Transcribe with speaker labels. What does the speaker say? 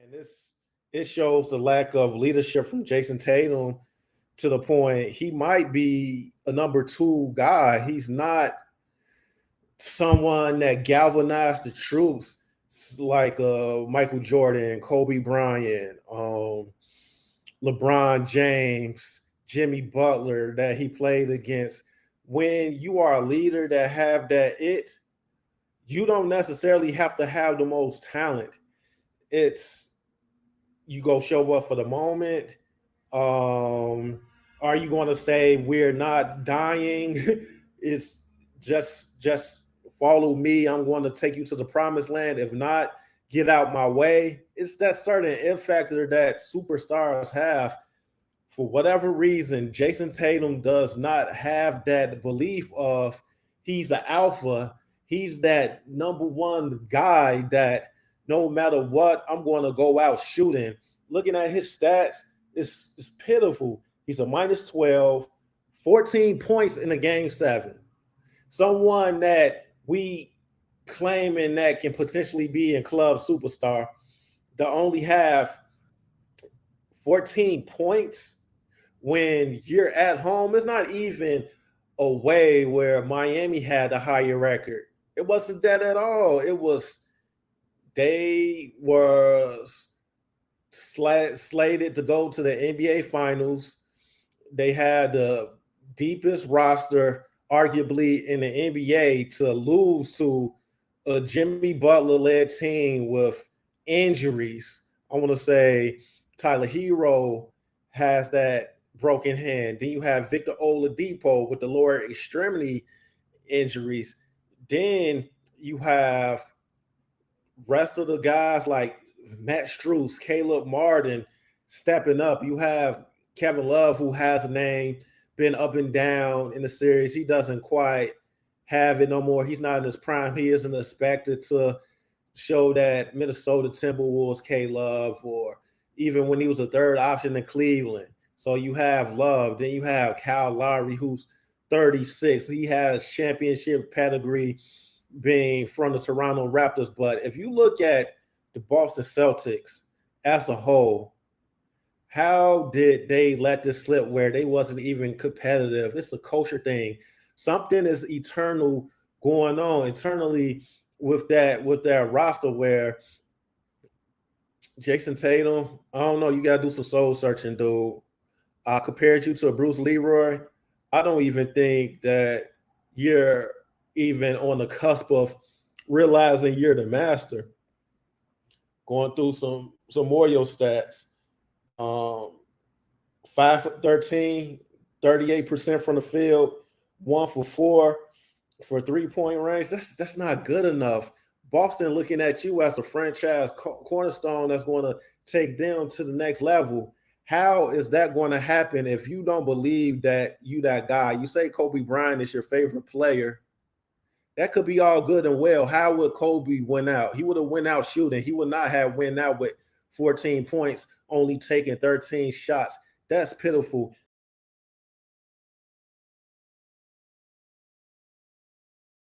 Speaker 1: And it shows the lack of leadership from Jason Tatum to the point he might be a number two guy. He's not someone that galvanized the troops like Michael Jordan, Kobe Bryant, LeBron James, Jimmy Butler that he played against. When you are a leader that have that you don't necessarily have to have the most talent. It's you go show up for the moment. Um, are you going to say we're not dying? It's just follow me. I'm going to take you to the promised land. If not, get out my way. It's that certain F factor that superstars have. For whatever reason, Jason Tatum does not have that belief of he's an alpha. He's that number one guy that no matter what, I'm going to go out shooting. Looking at his stats, it's pitiful. He's a minus 12, 14 points in a game seven. Someone that we claiming that can potentially be in club superstar to only have 14 points when you're at home. It's not even a way where Miami had a higher record. It wasn't that at all. It was they were slated to go to the NBA Finals. They had the deepest roster, arguably in the NBA, to lose to a Jimmy Butler led team with injuries. I want to say Tyler Hero has that broken hand. Then you have Victor Oladipo with the lower extremity injuries. Then you have rest of the guys like Matt Strus, Caleb Martin stepping up. You have Kevin Love, who has a name, been up and down in the series. He doesn't quite have it no more. He's not in his prime. He isn't expected to show that Minnesota Timberwolves K Love, or even when he was a third option in Cleveland. So you have Love. Then you have Kyle Lowry, who's 36. He has championship pedigree being from the Toronto Raptors. But if you look at the Boston Celtics as a whole, how did they let this slip where they wasn't even competitive? It's a culture thing. Something is eternal going on internally with that roster where Jason Tatum, I don't know, you gotta do some soul searching, dude. I compared you to a Bruce Leroy. I don't even think that you're even on the cusp of realizing you're the master. Going through some more of your stats. Um, 5 for 13, 38% from the field, 1 for 4 for 3-point range. That's not good enough. Boston looking at you as a franchise cornerstone that's going to take them to the next level. How is that going to happen if you don't believe that you that guy? You say Kobe Bryant is your favorite player. That could be all good and well. How would Kobe win out? He would have went out shooting. He would not have win out with 14 points, only taking 13 shots. That's pitiful.